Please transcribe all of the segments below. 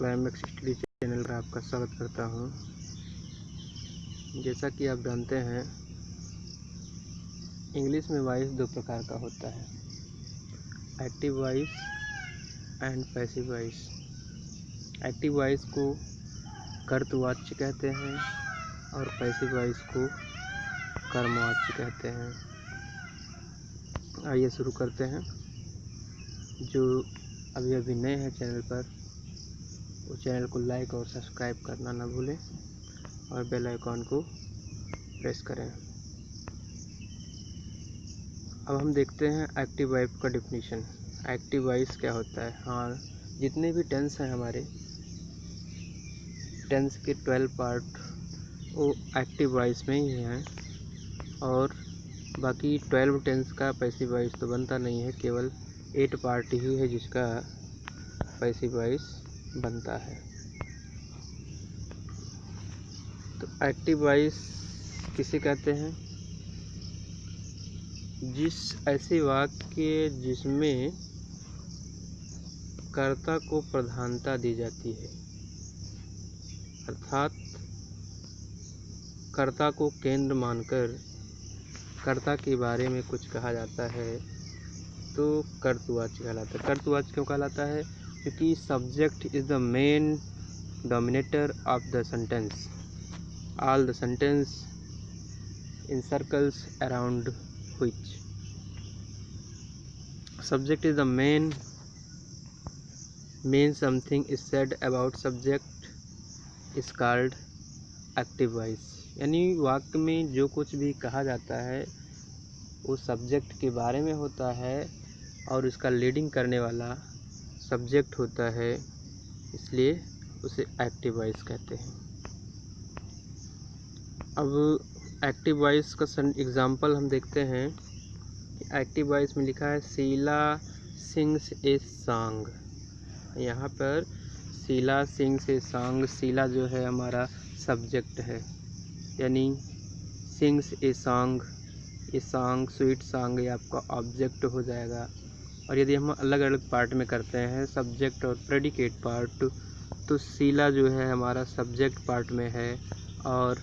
Climax study channel पर आपका स्वागत करता हूं। जैसा कि आप जानते हैं, इंग्लिश में वॉइस दो प्रकार का होता है, active voice and passive voice. Active voice को कर्तवाच्य कहते हैं और पैसिव वॉइस को कर्मवाच्य कहते हैं। आइए शुरू करते हैं। जो अभी नए हैं चैनल पर, वो चैनल को लाइक और सब्सक्राइब करना ना भूलें और बेल आइकॉन को प्रेस करें। अब हम देखते हैं एक्टिव वॉइस का डेफिनेशन। एक्टिव वॉइस क्या होता है? हाँ, जितने भी टेंस हैं हमारे टेंस के 12 पार्ट वो एक्टिव वॉइस में ही हैं और बाकी 12 टेंस का पैसिव वॉइस तो बनता नहीं है, केवल 8 पार्ट ही है जिसका पैसिव वॉइस बनता है। तो एक्टिव वॉइस किसे कहते हैं? जिस ऐसे वाक्य जिसमें कर्ता को प्रधानता दी जाती है, अर्थात कर्ता को केंद्र मानकर कर्ता के बारे में कुछ कहा जाता है, तो कर्तवाच्य कहलाता है। कर्तवाच्य क्यों कहलाता है? क्योंकि subject is the main dominator of the sentence. All the sentence encircles around which subject is the main something is said about subject is called active voice। यानी वाक्य में जो कुछ भी कहा जाता है वो सब्जेक्ट के बारे में होता है और उसका लीडिंग करने वाला सब्जेक्ट होता है, इसलिए उसे एक्टिव वॉइस कहते हैं। अब एक्टिव वॉइस का एग्जाम्पल हम देखते हैं कि एक्टिव वॉइस में लिखा है शीला सिंग्स ए सॉन्ग। यहाँ पर Sheela sings a song, Sheela जो है हमारा सब्जेक्ट है, यानी सिंग्स ए सॉन्ग, ये सॉन्ग स्वीट सॉन्ग ये आपका ऑब्जेक्ट हो जाएगा। और यदि हम अलग अलग पार्ट में करते हैं सब्जेक्ट और प्रेडिकेट पार्ट, तो शीला जो है हमारा सब्जेक्ट पार्ट में है और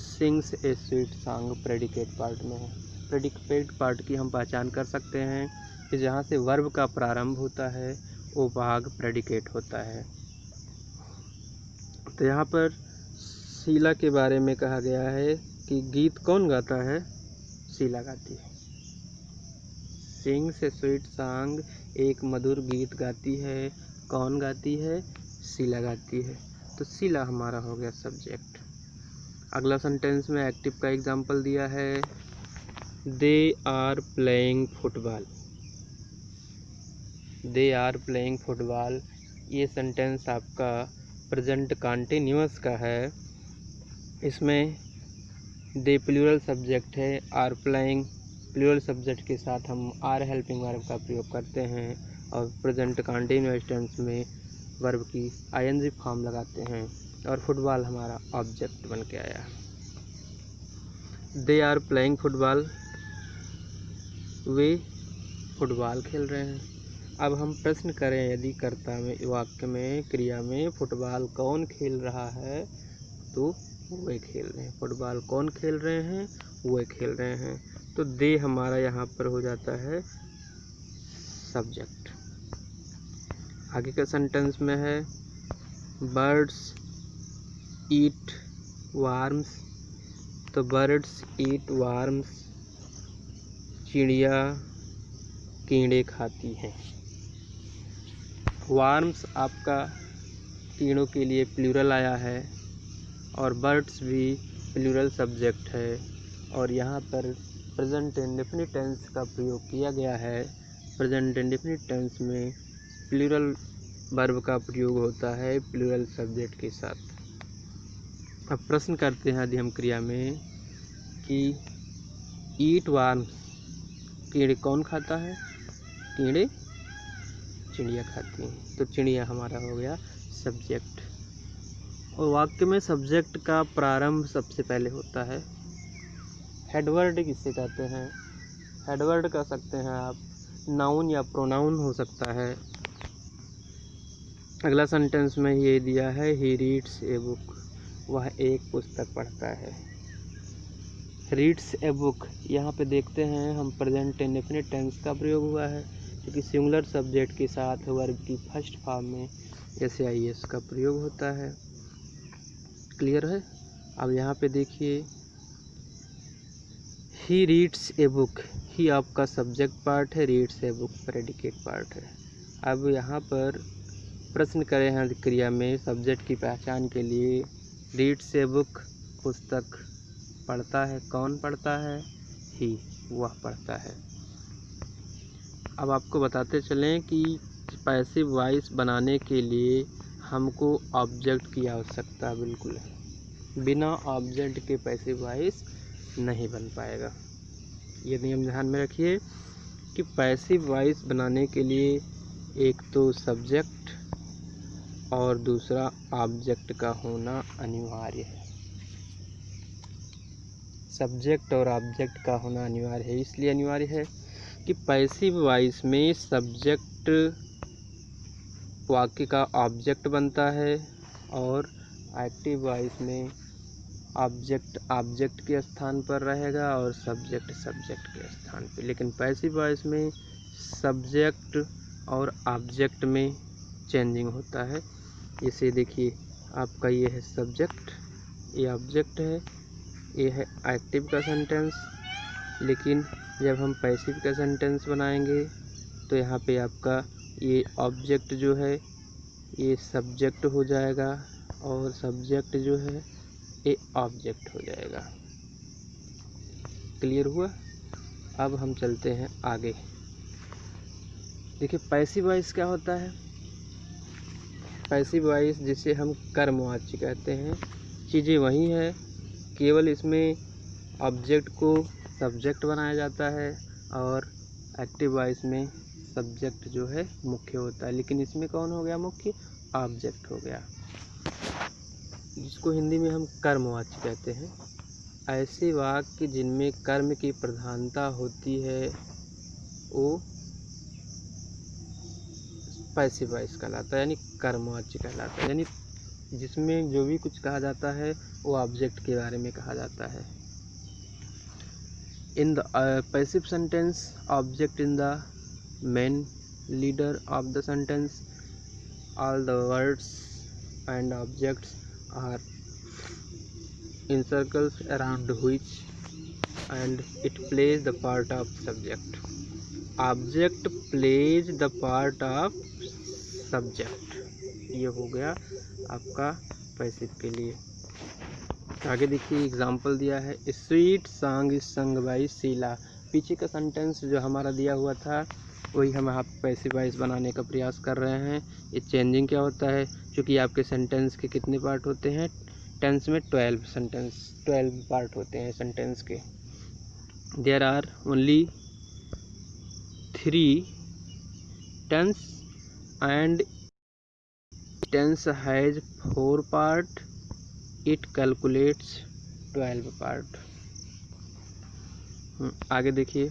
sings a sweet song predicate part में है। प्रेडिकेट पार्ट की हम पहचान कर सकते हैं कि जहाँ से वर्ब का प्रारंभ होता है वो भाग प्रेडिकेट होता है। तो यहाँ पर शीला के बारे में कहा गया है कि गीत कौन गाता है? शीला गाती है। सिंग्स ए स्वीट सॉन्ग, एक मधुर गीत गाती है। कौन गाती है? शीला गाती है। तो शीला हमारा हो गया सब्जेक्ट। अगला सेंटेंस में एक्टिव का एग्जाम्पल दिया है, they are playing football. They are playing football, ये सेंटेंस आपका प्रेजेंट कॉन्टिन्यूअस का है। इसमें दे प्लूरल सब्जेक्ट है, आर प्लेइंग प्लूरल सब्जेक्ट के साथ हम आर हेल्पिंग वर्ब का प्रयोग करते हैं और प्रेजेंट कॉन्टिन्यूअस टेंस में वर्ब की आईएनजी फॉर्म लगाते हैं और फुटबॉल हमारा ऑब्जेक्ट बन के आया। दे आर प्लेइंग फुटबॉल, वे फुटबॉल खेल रहे हैं। अब हम प्रश्न करें, यदि कर्ता में वाक्य में क्रिया में फुटबॉल कौन खेल रहा है, तो वे खेल रहे हैं। फुटबॉल कौन खेल रहे हैं? वे खेल रहे हैं। तो दे हमारा यहाँ पर हो जाता है सब्जेक्ट। आगे का सेंटेंस में है बर्ड्स ईट वार्म्स। तो बर्ड्स ईट वार्म्स, चिड़िया कीड़े खाती हैं। वार्म्स आपका कीड़ों के लिए प्लूरल आया है और बर्ड्स भी प्लूरल सब्जेक्ट है और यहाँ पर प्रेजेंट इंडेफिनिट टेंस का प्रयोग किया गया है। प्रेजेंट इंडेफिनिट टेंस में प्लूरल वर्ब का प्रयोग होता है प्लूरल सब्जेक्ट के साथ। अब प्रश्न करते हैं यदि हम क्रिया में कि ईट वार्म्स, कीड़े कौन खाता है? कीड़े चिड़िया खाती हैं। तो चिड़िया हमारा हो गया सब्जेक्ट। और वाक्य में सब्जेक्ट का प्रारंभ सबसे पहले होता है। हेडवर्ड किसे कहते हैं? हेडवर्ड कह सकते हैं आप, नाउन या प्रोनाउन हो सकता है। अगला सेंटेंस में ये दिया है, ही रीड्स ए बुक, वह एक पुस्तक पढ़ता है। रीड्स ए बुक, यहाँ पे देखते हैं हम प्रेजेंट इंडेफिनिट टेंस का प्रयोग हुआ है, क्योंकि सिंगुलर सब्जेक्ट के साथ वर्ब की फर्स्ट फॉर्म में SIS का प्रयोग होता है। क्लियर है। अब यहाँ पे देखिए, ही रीड्स ए बुक, ही आपका सब्जेक्ट पार्ट है, reads a book predicate part है। अब यहाँ पर प्रश्न करें हैं क्रिया में सब्जेक्ट की पहचान के लिए, रीड्स ए बुक पुस्तक पढ़ता है, कौन पढ़ता है? ही, वह पढ़ता है। अब आपको बताते चलें कि पैसिव वॉइस बनाने के लिए हमको ऑब्जेक्ट की आवश्यकता बिल्कुल है, बिना ऑब्जेक्ट के पैसिव वॉइस नहीं बन पाएगा। ये नियम ध्यान में रखिए कि पैसिव वॉइस बनाने के लिए एक तो सब्जेक्ट और दूसरा ऑब्जेक्ट का होना अनिवार्य है। सब्जेक्ट और ऑब्जेक्ट का होना अनिवार्य है। इसलिए अनिवार्य है कि पैसिव वॉइस में सब्जेक्ट वाक्य का ऑब्जेक्ट बनता है और एक्टिव वॉइस में ऑब्जेक्ट के स्थान पर रहेगा और सब्जेक्ट के स्थान पर। लेकिन पैसिव वॉइस में सब्जेक्ट और ऑब्जेक्ट में चेंजिंग होता है। इसे देखिए, आपका ये है सब्जेक्ट, ये ऑब्जेक्ट है, ये है एक्टिव का सेंटेंस। लेकिन जब हम पैसिव का सेंटेंस बनाएंगे तो यहाँ पे आपका ये ऑब्जेक्ट जो है ये सब्जेक्ट हो जाएगा और सब्जेक्ट जो है ये ऑब्जेक्ट हो जाएगा। क्लियर हुआ। अब हम चलते हैं आगे। देखिए, पैसिव वॉइस क्या होता है? पैसिव वॉइस जिसे हम कर्मवाच्य कहते हैं, चीज़ें वही है, केवल इसमें ऑब्जेक्ट को सब्जेक्ट बनाया जाता है और एक्टिव वॉइस में सब्जेक्ट जो है मुख्य होता है। लेकिन इसमें कौन हो गया मुख्य? ऑब्जेक्ट हो गया, जिसको हिंदी में हम कर्मवाच्य कहते हैं। ऐसे वाक्य जिनमें कर्म की प्रधानता होती है वो पैसिव वॉइस कहलाता है, यानी कर्मवाच्य कहलाता है। यानी जिसमें जो भी कुछ कहा जाता है वो ऑब्जेक्ट के बारे में कहा जाता है। In the passive sentence, object in the main leader of the sentence, all the words and objects are in circles around which and it plays the part of subject. Object plays the part of subject। ये हो गया आपका passive के लिए। आगे देखिए, example दिया है, sweet song is sung by Sheela. पीछे का सेंटेंस जो हमारा दिया हुआ था वही हम आप पैसिव वॉइस बनाने का प्रयास कर रहे हैं। ये चेंजिंग क्या होता है, क्योंकि आपके सेंटेंस के कितने पार्ट होते हैं? टेंस में 12 पार्ट होते हैं सेंटेंस के। There are only 3 tense and tense has 4 part, it calculates 12 part. आगे देखिए,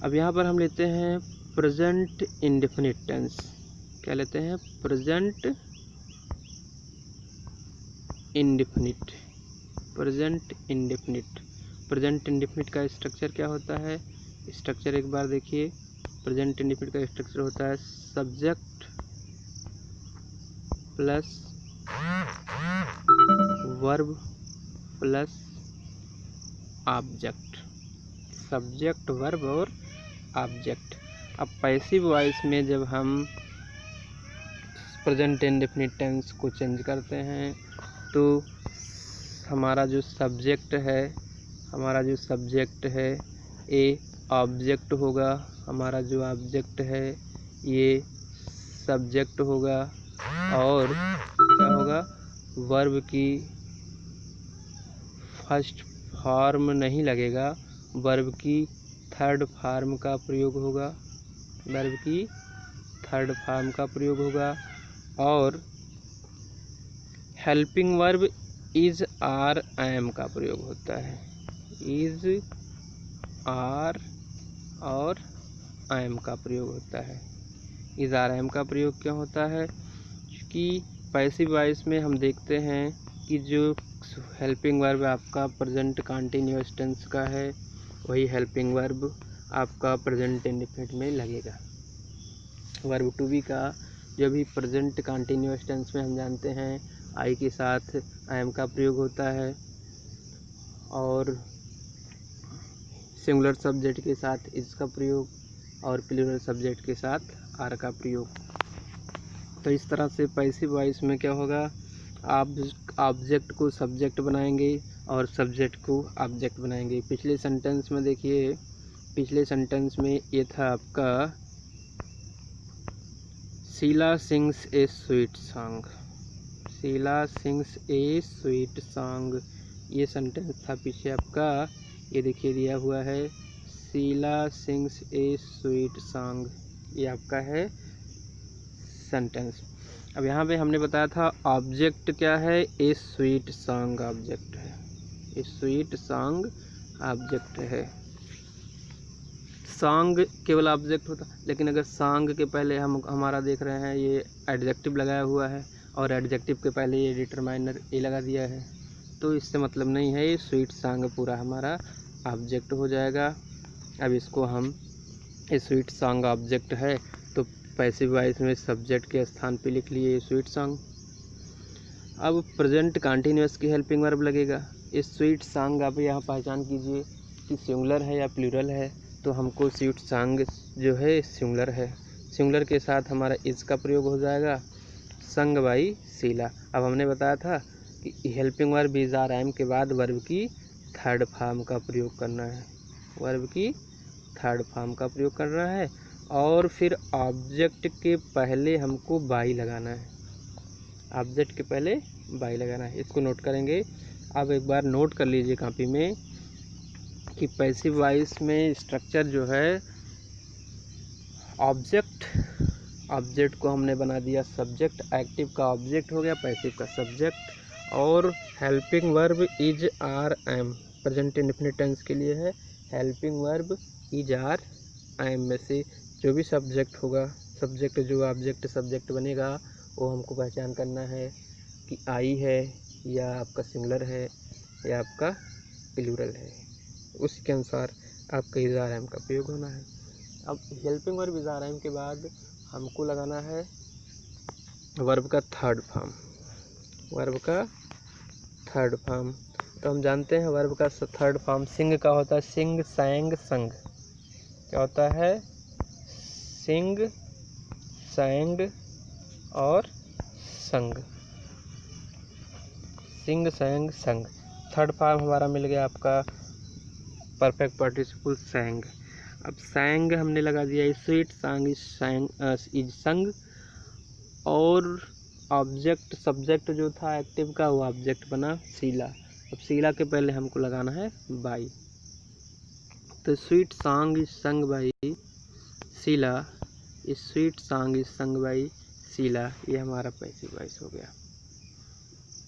अब यहाँ पर हम लेते हैं प्रेजेंट इंडेफिनिट टेंस। क्या लेते हैं? Present indefinite. प्रेजेंट इंडेफिनिट का स्ट्रक्चर क्या होता है? स्ट्रक्चर एक बार देखिए। प्रेजेंट इंडेफिनिट का स्ट्रक्चर होता है subject plus verb plus object. Subject, verb और ऑब्जेक्ट। अब पैसिव वॉइस में जब हम प्रेजेंट इंडेफिनिट टेंस को चेंज करते हैं तो हमारा जो सब्जेक्ट है ये ऑब्जेक्ट होगा, हमारा जो ऑब्जेक्ट है ये सब्जेक्ट होगा और क्या होगा? वर्ब की फर्स्ट फॉर्म नहीं लगेगा, वर्ब की थर्ड फॉर्म का प्रयोग होगा, वर्ब की थर्ड फॉर्म का प्रयोग होगा और helping verb is are am का प्रयोग होता है। इज, आर और एम का प्रयोग होता है। इज आर एम का प्रयोग क्यों होता है? कि पैसिव वॉइस में हम देखते हैं कि जो हेल्पिंग वर्ब आपका प्रेजेंट कंटिन्यूअस टेंस का है वही हेल्पिंग वर्ब आपका प्रेजेंट इंडेफिनिट में लगेगा। वर्ब टू बी का जो भी प्रेजेंट कंटिन्यूअस टेंस में हम जानते हैं आई के साथ आई एम का प्रयोग होता है और सिंगुलर सब्जेक्ट के साथ इज का प्रयोग और प्लूरल सब्जेक्ट के साथ आर का प्रयोग। तो इस तरह से पैसिव वॉइस में क्या होगा, आप ऑब्जेक्ट को सब्जेक्ट बनाएंगे और सब्जेक्ट को ऑब्जेक्ट बनाएंगे। पिछले सेंटेंस में देखिए, पिछले सेंटेंस में ये था आपका Sheela sings a sweet song. Sheela sings a sweet song, ये सेंटेंस था पीछे आपका। ये देखिए दिया हुआ है Sheela sings a sweet song, ये आपका है सेंटेंस। अब यहाँ पे हमने बताया था ऑब्जेक्ट क्या है, ए स्वीट सॉन्ग ऑब्जेक्ट है, ए स्वीट सॉन्ग ऑब्जेक्ट है। सॉन्ग केवल ऑब्जेक्ट होता, लेकिन अगर सॉन्ग के पहले हम हमारा देख रहे हैं ये एडजेक्टिव लगाया हुआ है और एडजेक्टिव के पहले ये डिटरमाइनर ए लगा दिया है, तो इससे मतलब नहीं है, ये स्वीट सॉन्ग पूरा हमारा ऑब्जेक्ट हो जाएगा। अब इसको हम ये स्वीट सॉन्ग ऑब्जेक्ट है तो पैसिव वॉइस में सब्जेक्ट के स्थान पे लिख लिए स्वीट सॉन्ग। अब प्रेजेंट कंटिन्यूअस की हेल्पिंग वर्ब लगेगा। इस स्वीट सॉन्ग आप यहाँ पहचान कीजिए कि सिंगुलर है या प्लूरल है, तो हमको स्वीट सॉन्ग जो है सिंगुलर है। सिंगुलर के साथ हमारा इज का प्रयोग हो जाएगा, संग बाई शीला। अब हमने बताया था कि helping verb is are am के बाद वर्ब की थर्ड फॉर्म का प्रयोग करना है, वर्ब की थर्ड फॉर्म का प्रयोग करना है और फिर ऑब्जेक्ट के पहले हमको बाई लगाना है, ऑब्जेक्ट के पहले बाई लगाना है। इसको नोट करेंगे। अब एक बार नोट कर लीजिए कॉपी में कि पैसिव वॉइस में स्ट्रक्चर जो है ऑब्जेक्ट को हमने बना दिया सब्जेक्ट, एक्टिव का ऑब्जेक्ट हो गया, पैसिव का सब्जेक्ट, और helping verb is are am present indefinite tense के लिए है। Helping verb is are am में से जो भी सब्जेक्ट होगा, सब्जेक्ट जो ऑब्जेक्ट सब्जेक्ट बनेगा वो हमको पहचान करना है कि आई है या आपका सिंगुलर है या आपका प्लूरल है, उसी के अनुसार आपका इज आर एम का प्रयोग होना है। अब helping verb is are am के बाद हमको लगाना है वर्ब का थर्ड फॉर्म, वर्ब का थर्ड फॉर्म। तो हम जानते हैं वर्ब का थर्ड फॉर्म सिंग का होता है, सिंग सैंग संग। क्या होता है, सिंग सैंग और संग, सिंग सैंग संग। थर्ड फॉर्म हमारा मिल गया आपका परफेक्ट पार्टिसिपल सैंग। अब सैंग हमने लगा दिया स्वीट सॉन्ग इज संग, और ऑब्जेक्ट सब्जेक्ट जो था एक्टिव का वो ऑब्जेक्ट बना शीला। अब शीला के पहले हमको लगाना है बाई, तो sweet song is sung by Sheila, is sweet song is sung by Sheila, ये हमारा पैसिव वॉइस हो गया।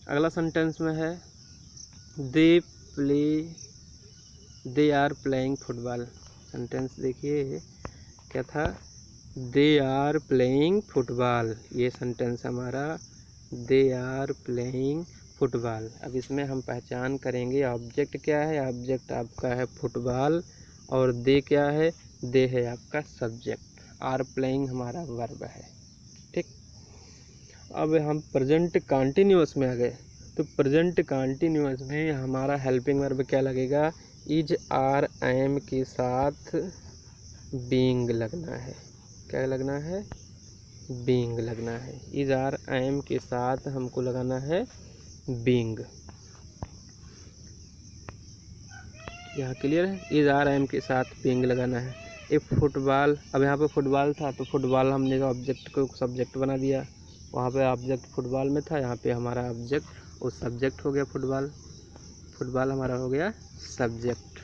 अगला सेंटेंस में है they are playing football. Sentence देखिए क्या था, दे आर प्लेइंग फुटबॉल, ये सेंटेंस हमारा दे आर प्लेइंग फुटबॉल। अब इसमें हम पहचान करेंगे ऑब्जेक्ट क्या है, ऑब्जेक्ट आपका है फुटबॉल और दे क्या है, दे है आपका सब्जेक्ट, आर प्लेइंग हमारा वर्ब है। ठीक, अब हम प्रेजेंट कंटिन्यूअस में आ गए, तो प्रेजेंट कंटिन्यूअस में हमारा हेल्पिंग वर्ब क्या लगेगा, इज आर एम के साथ बीइंग लगना है। क्या लगना है, बीइंग लगना है। इज आर एम के साथ हमको लगाना है बीइंग। यहाँ क्लियर है, इज आर एम के साथ बीइंग लगाना है। एक फुटबॉल, अब यहाँ पे फुटबॉल था तो फुटबॉल हमने ऑब्जेक्ट को सब्जेक्ट बना दिया, वहाँ पे ऑब्जेक्ट फुटबॉल में था, यहाँ पे हमारा ऑब्जेक्ट वो सब्जेक्ट हो गया फुटबॉल, फुटबॉल हमारा हो गया सब्जेक्ट।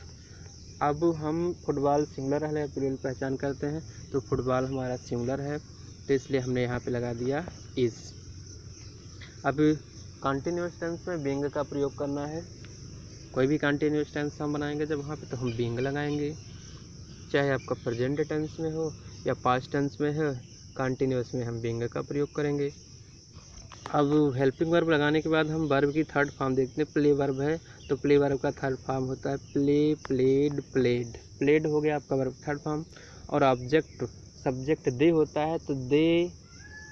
अब हम फुटबॉल सिंगुलर है या प्लूरल पहचान करते हैं, तो फुटबॉल हमारा सिंगुलर है तो इसलिए हमने यहाँ पे लगा दिया इज। अब कंटिन्यूअस टेंस में बीइंग का प्रयोग करना है। कोई भी कंटिन्यूअस टेंस हम बनाएंगे जब वहाँ पे तो हम बीइंग लगाएंगे, चाहे आपका प्रेजेंट टेंस में हो या पास्ट टेंस में हो कंटिन्यूअस में हम बीइंग का प्रयोग करेंगे। अब हेल्पिंग वर्ब लगाने के बाद हम वर्ब की थर्ड फॉर्म देखते हैं। प्ले वर्ब है तो प्ले वर्ब का थर्ड फॉर्म होता है प्ले, प्लेड, प्लेड। प्लेड हो गया आपका वर्ब थर्ड फॉर्म। और ऑब्जेक्ट सब्जेक्ट दे होता है तो दे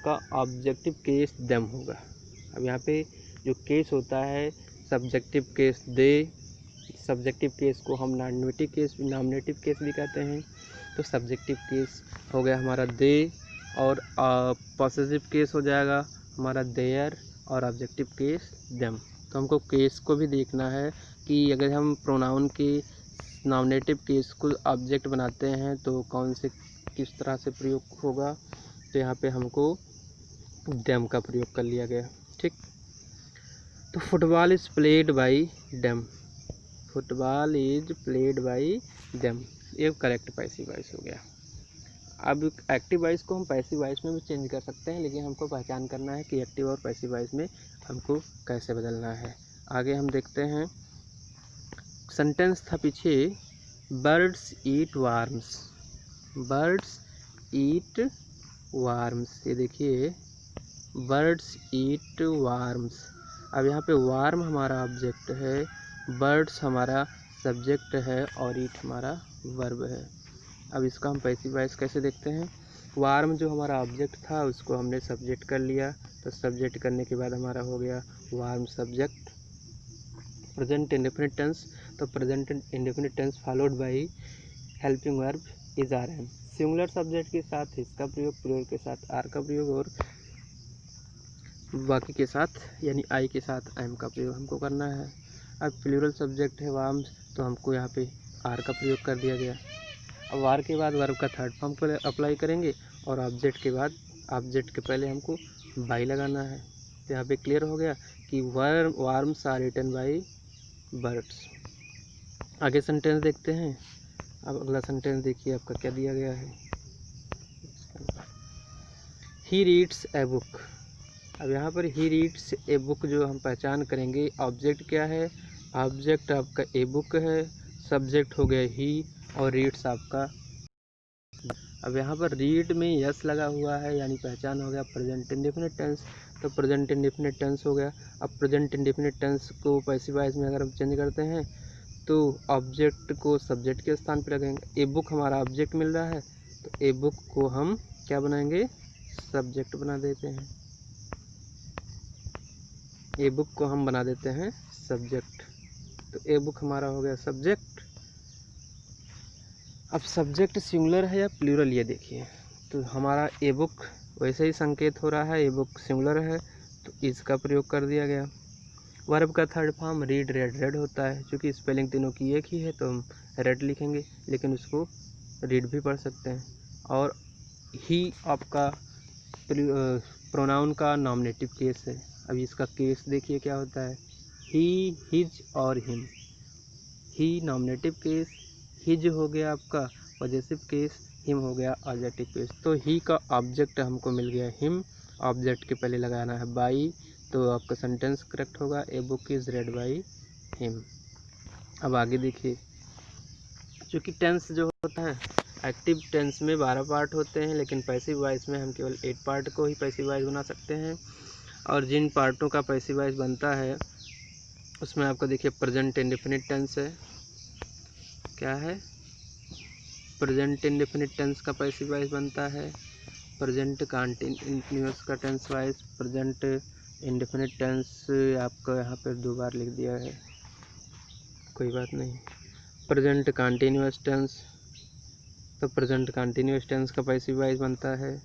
का ऑब्जेक्टिव केस देम होगा। अब यहाँ पे जो केस होता है सब्जेक्टिव केस दे, सब्जेक्टिव केस को हम नॉमिनेटिव केस भी कहते हैं। तो सब्जेक्टिव केस हो गया हमारा दे और पॉसेसिव केस हो जाएगा हमारा देयर और ऑब्जेक्टिव केस देम। तो हमको केस को भी देखना है कि अगर हम प्रोनाउन के नॉमिनेटिव केस को ऑब्जेक्ट बनाते हैं तो कौन से किस तरह से प्रयोग होगा। तो यहाँ पे हमको देम का प्रयोग कर लिया गया। ठीक, तो football is played by them. Football is played by them, ये करेक्ट पैसिव वॉइस हो गया। अब एक्टिव वॉइस को हम पैसिव वॉइस में भी चेंज कर सकते हैं, लेकिन हमको पहचान करना है कि एक्टिव और पैसिव वॉइस में हमको कैसे बदलना है। आगे हम देखते हैं, सेंटेंस था पीछे बर्ड्स ईट वार्म्स। बर्ड्स ईट वार्म्स, ये देखिए बर्ड्स ईट वार्म्स। अब यहाँ पे वार्म हमारा ऑब्जेक्ट है, बर्ड्स हमारा सब्जेक्ट है और ईट हमारा वर्ब है। अब इसका हम पैसिव वॉइस कैसे देखते हैं। वार्म जो हमारा ऑब्जेक्ट था उसको हमने सब्जेक्ट कर लिया, तो सब्जेक्ट करने के बाद हमारा हो गया warm subject. Present indefinite tense, तो present indefinite tense followed by helping verb is are am. Singular subject के साथ इसका प्रयोग, प्लूरल के साथ आर का प्रयोग और बाकी के साथ यानी आई के साथ एम का प्रयोग हमको करना है। अब प्लूरल सब्जेक्ट है वार्म्स, तो हमको यहाँ पे आर का प्रयोग कर दिया गया। अब वार के बाद वर्ब का थर्ड फॉर्म को अप्लाई करेंगे और ऑब्जेक्ट के बाद ऑब्जेक्ट के पहले हमको बाई लगाना है। तो यहाँ पे क्लियर हो गया कि worms are eaten by birds. आगे सेंटेंस देखते हैं। अब अगला सेंटेंस देखिए आपका क्या दिया गया है, ही रीड्स ए बुक। अब यहाँ पर ही रीड्स ए बुक जो हम पहचान करेंगे, ऑब्जेक्ट क्या है, ऑब्जेक्ट आपका ए बुक है, सब्जेक्ट हो गया ही और रीड्स आपका। अब यहाँ पर रीड में यस लगा हुआ है यानी पहचान हो गया प्रेजेंट इंडेफिनिट टेंस, तो प्रेजेंट इंडेफिनिट टेंस हो गया। अब प्रेजेंट इंडेफिनिट टेंस को पैसिव वॉइस में अगर हम चेंज करते हैं तो ऑब्जेक्ट को सब्जेक्ट के स्थान पर रखेंगे। ए बुक हमारा ऑब्जेक्ट मिल रहा है तो ए बुक को हम क्या बनाएंगे, सब्जेक्ट बना देते हैं। ए बुक को हम बना देते हैं सब्जेक्ट, तो ए बुक हमारा हो गया सब्जेक्ट। अब सब्जेक्ट सिंगुलर है या प्लूरल ये देखिए, तो हमारा ए बुक वैसे ही संकेत हो रहा है, ए बुक सिंगुलर है तो इसका प्रयोग कर दिया गया। वर्ब का third form read, red, red होता है। क्योंकि स्पेलिंग तीनों की एक ही है तो हम रेड लिखेंगे, लेकिन उसको रीड भी पढ़ सकते हैं। और ही आपका प्रोनाउन का नॉमिनेटिव केस है। अभी इसका केस देखिए क्या होता है, ही, हिज और हिम। ही नॉमिनेटिव केस, हिज हो गया आपका पॉजेसिव केस, हिम हो गया ऑब्जेक्टिव केस। तो ही का ऑब्जेक्ट हमको मिल गया हिम, ऑब्जेक्ट के पहले लगाना है बाई, तो आपका सेंटेंस करेक्ट होगा, a book is red by him. अब आगे देखिए, चूँकि टेंस जो होता है एक्टिव टेंस में 12 पार्ट होते हैं, लेकिन पैसिव वॉइस में हम केवल 8 पार्ट को ही पैसिव वॉइस बना सकते हैं। और जिन पार्टों का पैसिव वॉइस बनता है उसमें आपको देखिए प्रेजेंट इंडेफिनिट टेंस है, क्या है, प्रेजेंट इंडेफिनिट टेंस का पैसिव वॉइस बनता है, प्रेजेंट कंटीन्यूअस का tense voice, present indefinite tense आपको यहाँ पर 2 बार लिख दिया है, कोई बात नहीं। प्रेजेंट कंटीन्यूअस टेंस, तो प्रेजेंट कंटीन्यूअस टेंस का पैसिव वॉइस बनता है।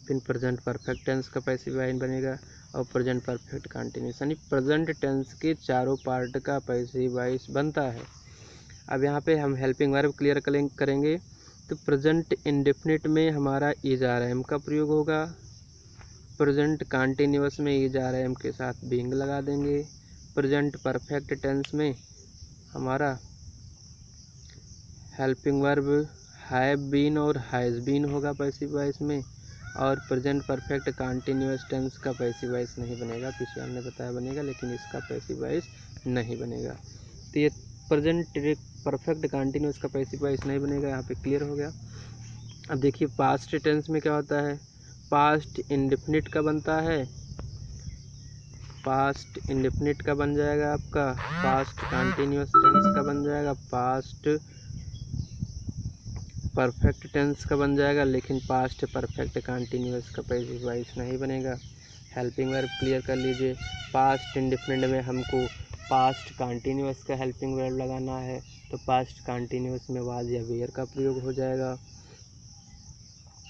फिर प्रेजेंट परफेक्ट टेंस का पैसिव वॉइस बनेगा और प्रेजेंट परफेक्ट कंटिन्यूस, यानी प्रेजेंट टेंस के चारों पार्ट का पैसिव वॉइस बनता है। अब यहाँ पे हम हेल्पिंग वर्ब क्लियर करेंगे, तो प्रेजेंट इंडेफिनिट में हमारा इज आर एम का प्रयोग होगा, प्रेजेंट कंटिन्यूअस में इज आर एम के साथ बीइंग लगा देंगे, प्रेजेंट परफेक्ट टेंस में हमारा हेल्पिंग वर्ब हैव बीन और हैज़ बीन होगा पैसिव वॉइस में, और प्रेजेंट परफेक्ट कंटिन्यूअस टेंस का पैसिव वॉइस नहीं बनेगा, पीछे हमने बताया बनेगा, लेकिन इसका पैसिव वॉइस नहीं बनेगा। तो ये प्रेजेंट परफेक्ट कंटिन्यूअस का पैसिव वॉइस नहीं बनेगा, यहाँ पे क्लियर हो गया। अब देखिए पास्ट टेंस में क्या होता है, पास्ट इंडेफिनिट का बनता है, पास्ट इंडेफिनिट का बन जाएगा आपका, पास्ट कंटिन्यूअस टेंस का बन जाएगा, पास्ट परफेक्ट टेंस का बन जाएगा, लेकिन पास्ट परफेक्ट कंटिन्यूअस का पैसिव वॉइस नहीं बनेगा। हेल्पिंग वर्ब क्लियर कर लीजिए। पास्ट इंडेफिनिट में हमको पास्ट कंटिन्यूअस का हेल्पिंग वर्ब लगाना है, तो पास्ट कंटिन्यूअस में वाज या वेयर का प्रयोग हो जाएगा।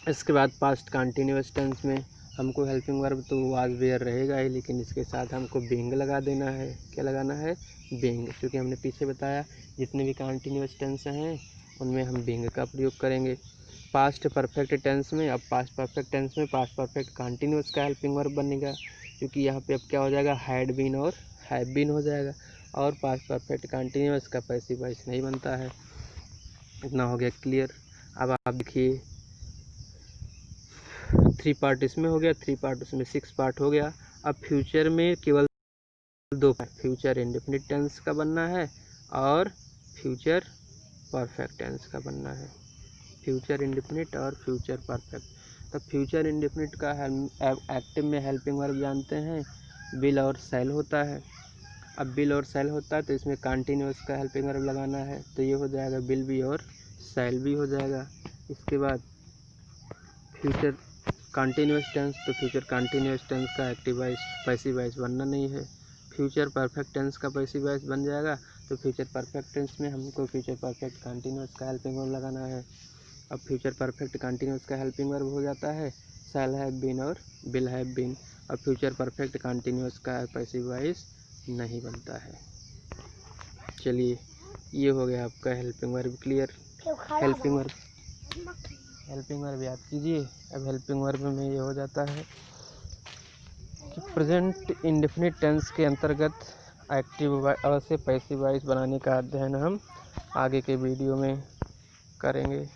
इसके बाद पास्ट कंटिन्यूअस टेंस में हमको हेल्पिंग वर्ब तो वाज वेयर रहेगा ही, लेकिन इसके साथ हमको बीइंग लगा देना है। क्या लगाना है? बीइंग, क्योंकि हमने पीछे बताया जितने भी कंटिन्यूअस टेंस हैं उनमें हम बीइंग का प्रयोग करेंगे। पास्ट परफेक्ट टेंस में, अब पास्ट परफेक्ट टेंस में पास्ट परफेक्ट कंटिन्यूअस का हेल्पिंग वर्ब बनेगा, क्योंकि यहाँ पे अब क्या हो जाएगा? हैड बीन और हैव बीन हो जाएगा, और पास्ट परफेक्ट कंटिन्यूअस का पैसिव वॉइस नहीं बनता है। इतना हो गया क्लियर। अब आप देखिए 3 पार्ट इसमें हो गया, 3 पार्ट उसमें, 6 पार्ट हो गया। अब फ्यूचर में केवल 2 पार्ट, फ्यूचर इंडेफिनिट टेंस का बनना है और फ्यूचर परफेक्ट टेंस का बनना है। फ्यूचर इंडेफिनिट और फ्यूचर परफेक्ट। तो फ्यूचर इंडेफिनिट का एक्टिव में हेल्पिंग वर्ब जानते हैं, विल और शैल होता है। अब विल और शैल होता है तो इसमें कंटिन्यूअस का हेल्पिंग वर्ब लगाना है, तो ये हो जाएगा विल भी और शैल भी हो जाएगा। इसके बाद फ्यूचर कंटिन्यूअस टेंस, तो फ्यूचर कंटिन्यूअस टेंस का एक्टिव वॉइस पैसिव वॉइस बनना नहीं है। फ्यूचर परफेक्ट टेंस का पैसिव वॉइस बन जाएगा, तो फ्यूचर परफेक्ट टेंस में हमको फ्यूचर परफेक्ट कंटिन्यूअस का हेल्पिंग वर्ब लगाना है। अब फ्यूचर परफेक्ट कंटिन्यूअस का हेल्पिंग वर्ब हो जाता है शैल हैव बीन और विल हैव बीन। अब फ्यूचर परफेक्ट कंटिन्यूअस का पैसिव वॉइस नहीं बनता है। चलिए, ये हो गया आपका helping verb clear. Helping verb याद कीजिए। अब हेल्पिंग वर्ब में ये हो जाता है कि प्रेजेंट इंडेफिनिट टेंस के अंतर्गत एक्टिव से पैसिव वॉइस बनाने का अध्ययन हम आगे के वीडियो में करेंगे।